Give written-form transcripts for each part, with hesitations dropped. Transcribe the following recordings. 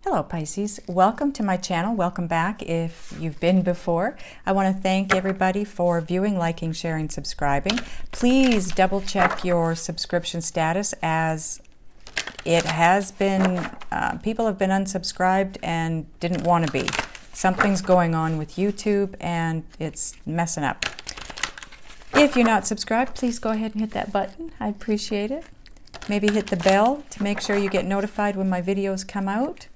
Hello Pisces, welcome to my channel. Welcome back if you've been before. I want to thank everybody for viewing, liking, sharing, subscribing. Please double check your subscription status, as it has been, people have been unsubscribed and didn't want to be. Something's going on with YouTube and it's messing up. If you're not subscribed, please go ahead and hit that button. I appreciate it. Maybe hit the bell to make sure you get notified when my videos come out.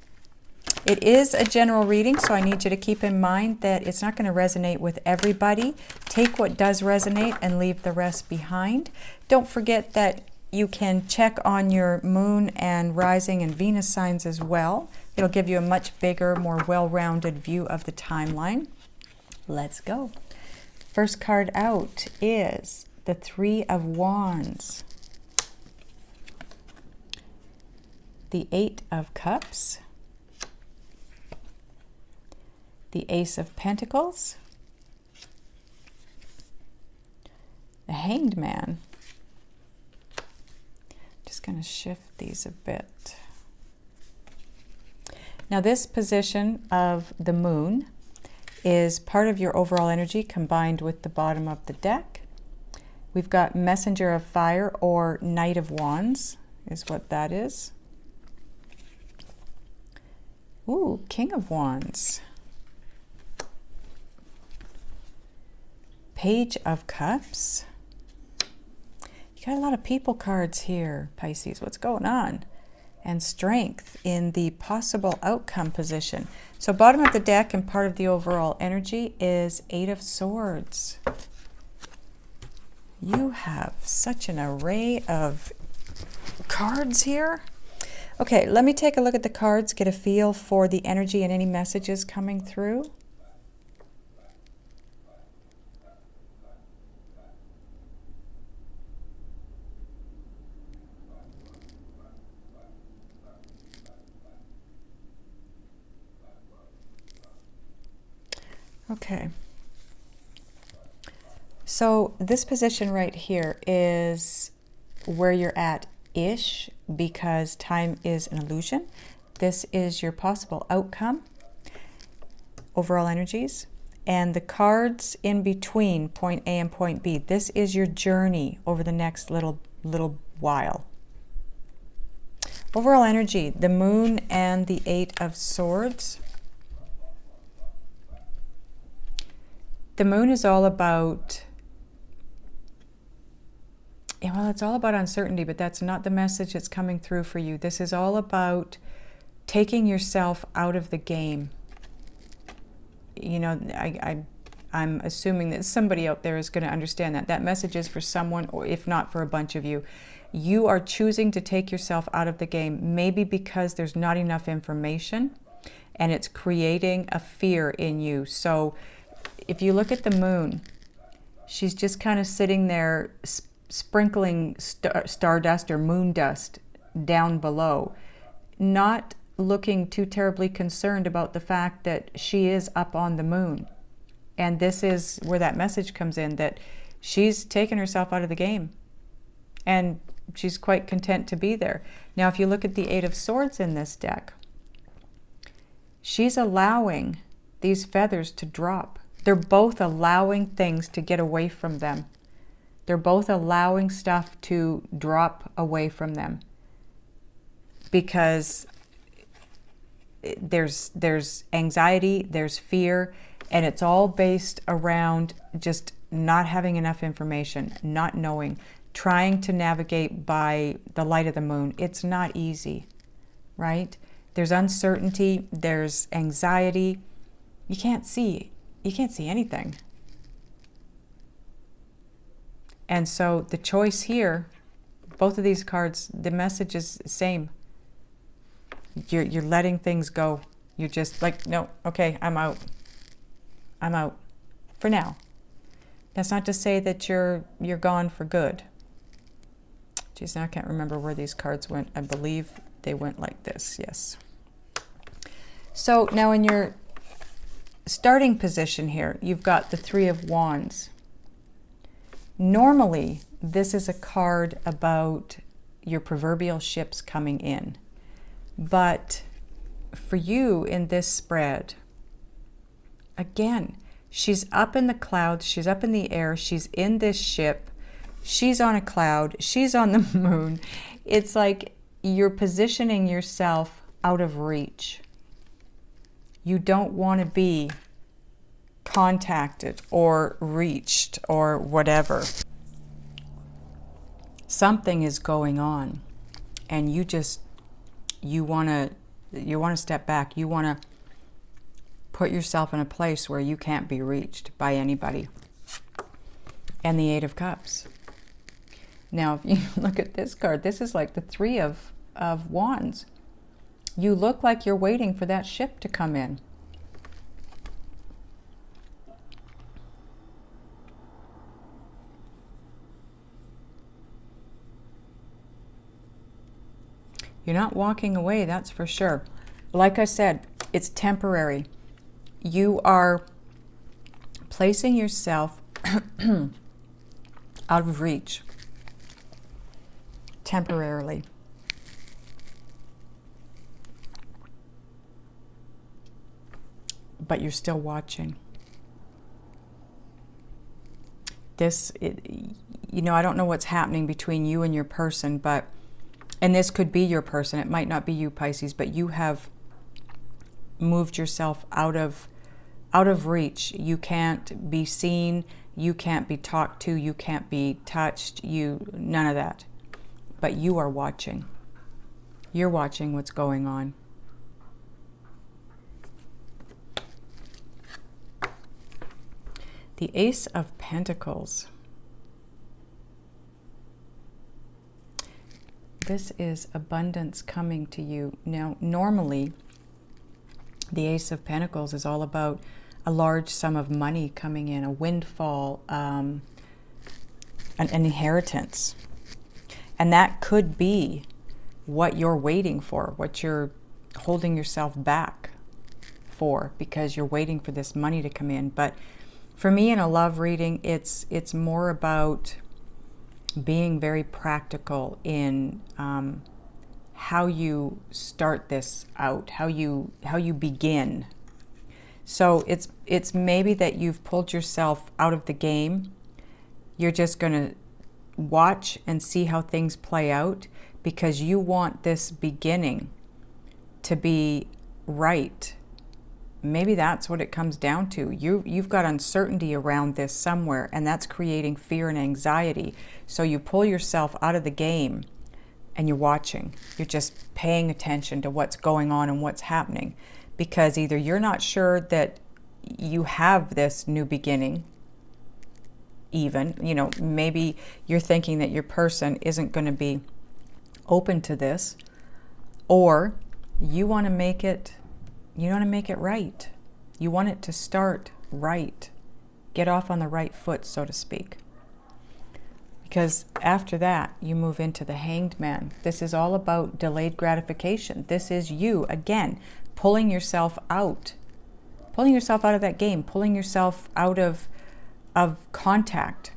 It is a general reading, so I need you to keep in mind that it's not going to resonate with everybody. Take what does resonate and leave the rest behind. Don't forget that you can check on your moon and rising and Venus signs as well. It'll give you a much bigger, more well-rounded view of the timeline. Let's go. First card out is the Three of Wands, the Eight of Cups, the Ace of Pentacles, the Hanged Man. Just going to shift these a bit. Now this position of the moon is part of your overall energy combined with the bottom of the deck. We've got Messenger of Fire, or Knight of Wands is what that is. Ooh, King of Wands. Page of Cups. You got a lot of people cards here, Pisces. What's going on? And Strength in the possible outcome position. So bottom of the deck and part of the overall energy is Eight of Swords. You have such an array of cards here. Okay, let me take a look at the cards, get a feel for the energy and any messages coming through. Okay, so this position right here is where you're at-ish, because time is an illusion. This is your possible outcome, overall energies, and the cards in between point A and point B. This is your journey over the next little while. Overall energy, the moon and the Eight of Swords. The moon is all about, well, it's all about uncertainty, but that's not the message that's coming through for you. This is all about taking yourself out of the game. You know, I'm assuming that somebody out there is going to understand that. That message is for someone, or if not for a bunch of you. You are choosing to take yourself out of the game, maybe because there's not enough information and it's creating a fear in you. So if you look at the moon, she's just kind of sitting there sprinkling stardust or moon dust down below, not looking too terribly concerned about the fact that she is up on the moon. And this is where that message comes in, that she's taken herself out of the game and she's quite content to be there. Now, if you look at the Eight of Swords in this deck, she's allowing these feathers to drop. They're both allowing things to get away from them. They're both allowing stuff to drop away from them, because there's anxiety, there's fear, and it's all based around just not having enough information, not knowing, trying to navigate by the light of the moon. It's not easy, right? There's uncertainty, there's anxiety. You can't see anything. And so the choice here, both of these cards, the message is the same. You're letting things go. You're just like, no, okay, I'm out. I'm out for now. That's not to say that you're gone for good. Geez, now I can't remember where these cards went. I believe they went like this, yes. So now in your starting position here, you've got the Three of Wands. Normally, this is a card about your proverbial ships coming in. But for you in this spread, again, she's up in the clouds, she's up in the air, she's in this ship, she's on a cloud, she's on the moon. It's like you're positioning yourself out of reach. You don't want to be contacted or reached or whatever. Something is going on, and you want to step back. You want to put yourself in a place where you can't be reached by anybody. And the Eight of Cups. Now, if you look at this card, this is like the Three of Wands. You look like you're waiting for that ship to come in. You're not walking away, that's for sure. Like I said, it's temporary. You are placing yourself out of reach temporarily. But you're still watching. You know, I don't know what's happening between you and your person, and this could be your person. It might not be you, Pisces, but you have moved yourself out of reach. You can't be seen. You can't be talked to. You can't be touched. None of that. But you are watching. You're watching what's going on. The Ace of Pentacles. This is abundance coming to you. Now, normally, the Ace of Pentacles is all about a large sum of money coming in, a windfall, an inheritance. And that could be what you're waiting for, what you're holding yourself back for, because you're waiting for this money to come in. But for me, in a love reading, it's more about being very practical in how you start this out, how you begin. So it's maybe that you've pulled yourself out of the game. You're just going to watch and see how things play out, because you want this beginning to be right. Maybe that's what it comes down to. You've got uncertainty around this somewhere, and that's creating fear and anxiety. So you pull yourself out of the game and you're watching. You're just paying attention to what's going on and what's happening, because either you're not sure that you have this new beginning, even, you know, maybe you're thinking that your person isn't going to be open to this, or you want to make it right. You want it to start right. Get off on the right foot, so to speak. Because after that, you move into the Hanged Man. This is all about delayed gratification. This is you, again, pulling yourself out of that game, pulling yourself out of contact,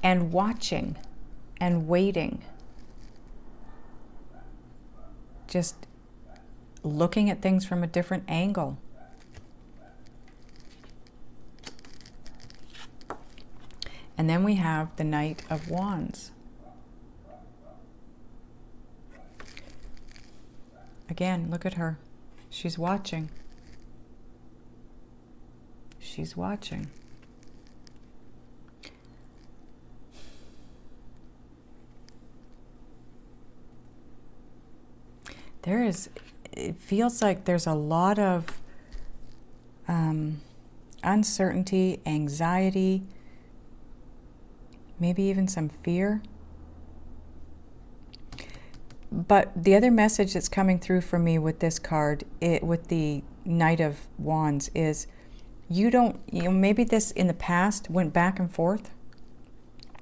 and watching and waiting. Just looking at things from a different angle. And then we have the Knight of Wands. Again, look at her. She's watching. She's watching. It feels like there's a lot of uncertainty, anxiety, maybe even some fear. But the other message that's coming through for me with this card, with the Knight of Wands, is maybe this in the past went back and forth.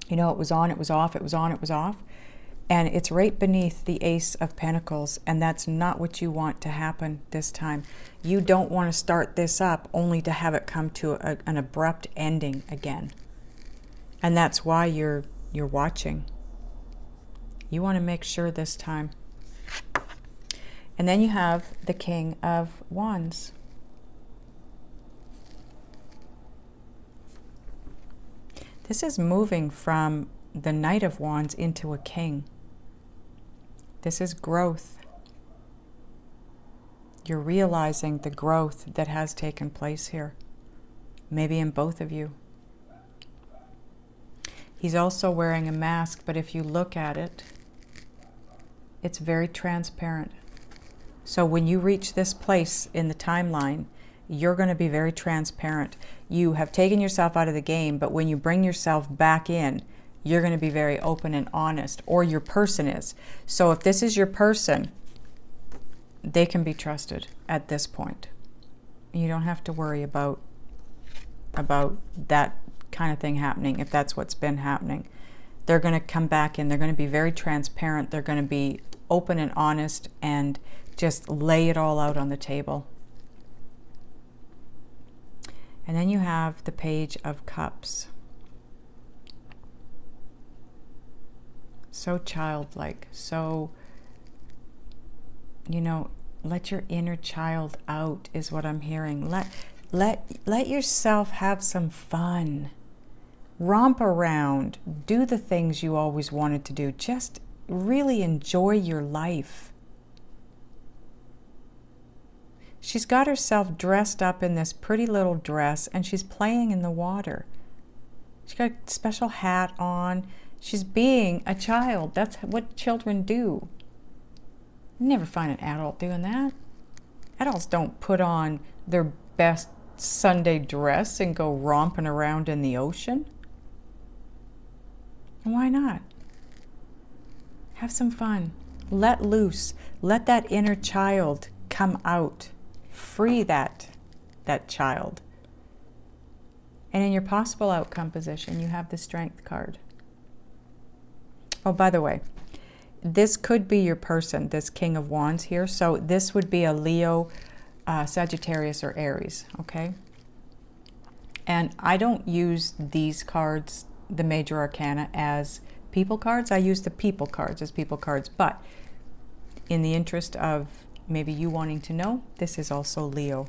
You know, it was on, it was off, it was on, it was off. And it's right beneath the Ace of Pentacles, and that's not what you want to happen this time. You don't want to start this up only to have it come to an abrupt ending again. And that's why you're watching. You want to make sure this time. And then you have the King of Wands. This is moving from the Knight of Wands into a king. This is growth. You're realizing the growth that has taken place here, maybe in both of you. He's also wearing a mask, but if you look at it, it's very transparent. So when you reach this place in the timeline, you're going to be very transparent. You have taken yourself out of the game, but when you bring yourself back in, you're going to be very open and honest, or your person is. So if this is your person, they can be trusted at this point. You don't have to worry about that kind of thing happening if that's what's been happening. They're going to come back in. They're going to be very transparent. They're going to be open and honest and just lay it all out on the table. And then you have the Page of Cups. So childlike, so, you know, let your inner child out is what I'm hearing. Let yourself have some fun. Romp around. Do the things you always wanted to do. Just really enjoy your life. She's got herself dressed up in this pretty little dress and she's playing in the water. She's got a special hat on. She's being a child. That's what children do. You never find an adult doing that. Adults don't put on their best Sunday dress and go romping around in the ocean. Why not? Have some fun. Let loose. Let that inner child come out. Free that child. And in your possible outcome position, you have the Strength card. Oh, by the way, this could be your person, this King of Wands here. So this would be a Leo, Sagittarius, or Aries, okay? And I don't use these cards, the major arcana, as people cards. I use the people cards as people cards. But in the interest of maybe you wanting to know, this is also Leo.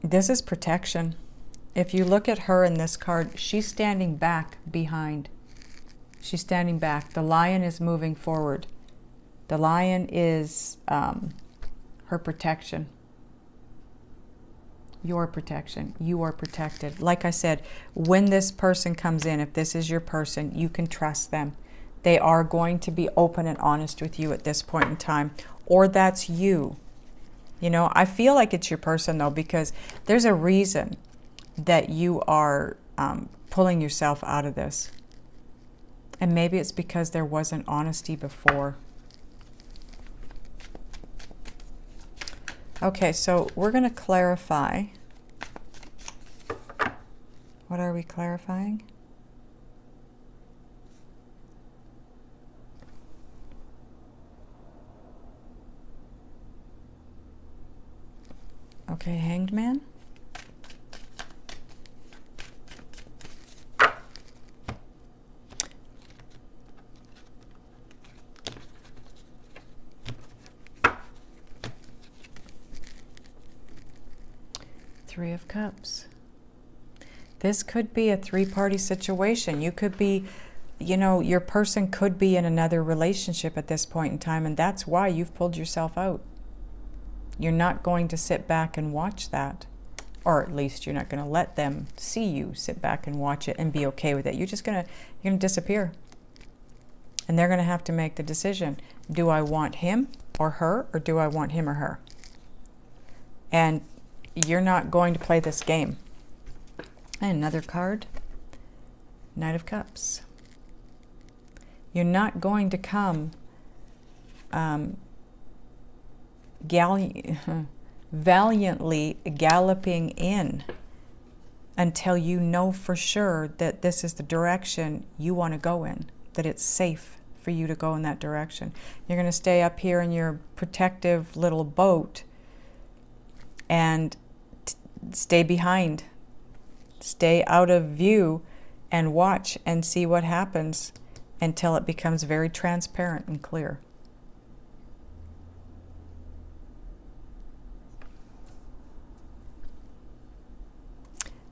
This is protection. If you look at her in this card, she's standing back behind. She's standing back. The lion is moving forward. The lion is her protection. Your protection. You are protected. Like I said, when this person comes in, if this is your person, you can trust them. They are going to be open and honest with you at this point in time. Or that's you. You know, I feel like it's your person though, because there's a reason that you are pulling yourself out of this. And maybe it's because there wasn't honesty before. Okay, so we're going to clarify. What are we clarifying? Okay, Hanged Man. Three of Cups. This could be a three-party situation. You could be, you know, your person could be in another relationship at this point in time, and that's why you've pulled yourself out. You're not going to sit back and watch that, or at least you're not going to let them see you sit back and watch it and be okay with it. You're going to disappear. And they're going to have to make the decision. Do I want him or her, or do I want him or her? And you're not going to play this game. And another card, Knight of Cups. You're not going to come valiantly galloping in until you know for sure that this is the direction you want to go in, that it's safe for you to go in that direction. You're going to stay up here in your protective little boat and stay behind. Stay out of view and watch and see what happens. until it becomes very transparent and clear.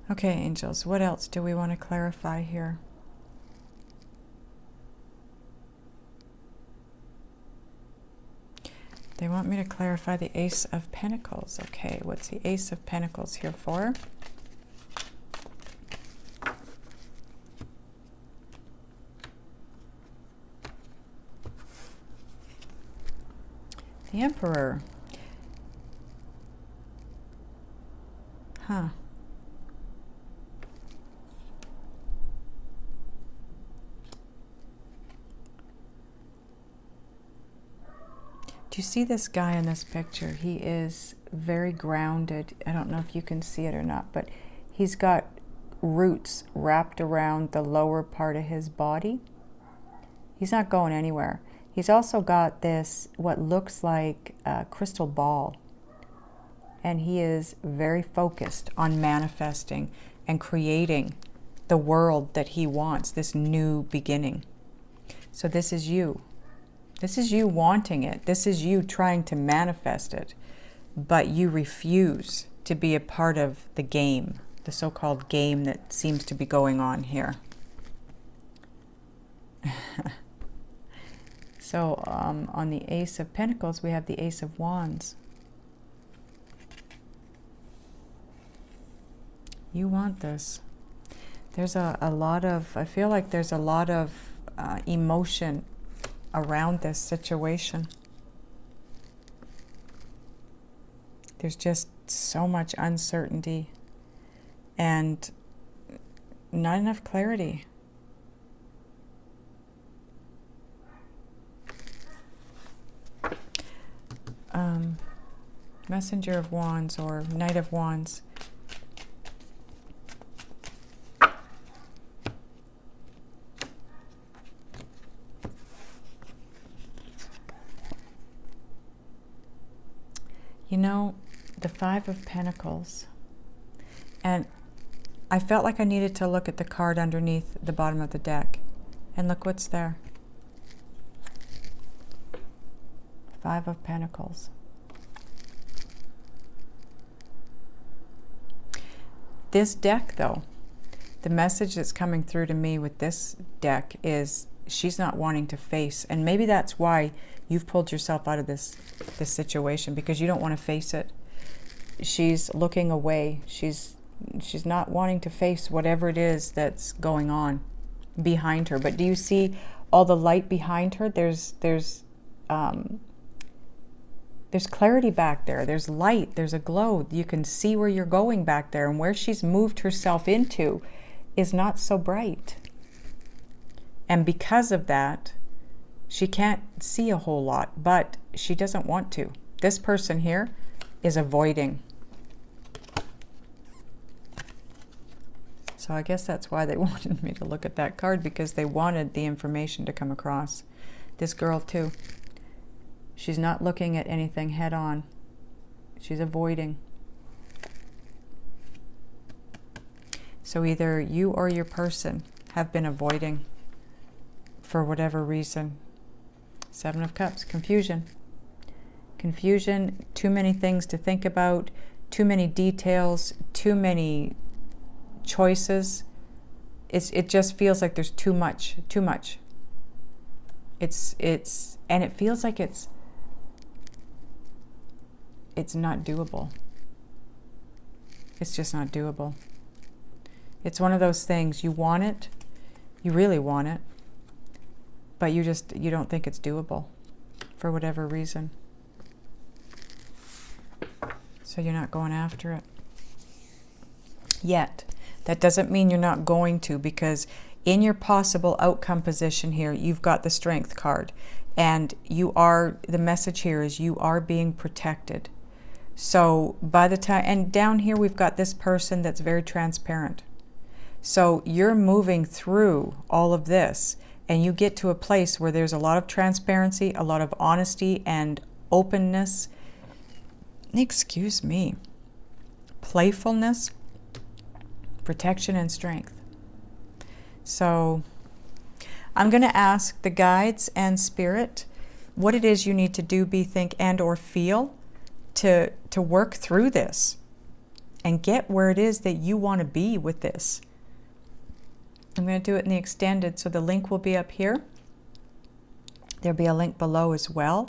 Okay, angels, what else do we want to clarify here? They want me to clarify the Ace of Pentacles. Okay, what's the Ace of Pentacles here for? The Emperor. Huh. Do you see this guy in this picture? He is very grounded. I don't know if you can see it or not, but he's got roots wrapped around the lower part of his body. He's not going anywhere. He's also got this, what looks like a crystal ball. And he is very focused on manifesting and creating the world that he wants, this new beginning. So this is you. This is you wanting it. This is you trying to manifest it. But you refuse to be a part of the game, the so-called game that seems to be going on here. So on the Ace of Pentacles, we have the Ace of Wands. You want this. There's a lot of, I feel like there's a lot of emotion around this situation. There's just so much uncertainty and not enough clarity. Messenger of Wands or Knight of Wands. You know, the Five of Pentacles. And I felt like I needed to look at the card underneath the bottom of the deck. And look what's there. Five of Pentacles. This deck, though, the message that's coming through to me with this deck is she's not wanting to face. And maybe that's why you've pulled yourself out of this situation, because you don't want to face it. She's looking away. She's not wanting to face whatever it is that's going on behind her. But do you see all the light behind her? There's clarity back there. There's light. There's a glow. You can see where you're going back there, and where she's moved herself into is not so bright. And because of that, she can't see a whole lot, but she doesn't want to. This person here is avoiding. So I guess that's why they wanted me to look at that card, because they wanted the information to come across. This girl too. She's not looking at anything head on. She's avoiding. So either you or your person have been avoiding for whatever reason. Seven of Cups, confusion. Confusion, too many things to think about, too many details, too many choices. It just feels like there's too much. And it feels like it's not doable. It's just not doable. It's one of those things, you want it, you really want it, but you don't think it's doable for whatever reason. So you're not going after it yet. That doesn't mean you're not going to, because in your possible outcome position here, you've got the Strength card, and the message here is you are being protected. So by the time, and down here we've got this person that's very transparent. So you're moving through all of this, and you get to a place where there's a lot of transparency, a lot of honesty and openness. Excuse me. Playfulness, protection, and strength. So I'm going to ask the guides and spirit what it is you need to do, be, think, and or feel to work through this and get where it is that you want to be with this. I'm going to do it in the extended, so the link will be up here. There'll be a link below as well.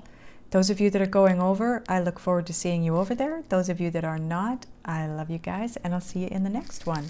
Those of you that are going over, I look forward to seeing you over there. Those of you that are not, I love you guys, and I'll see you in the next one.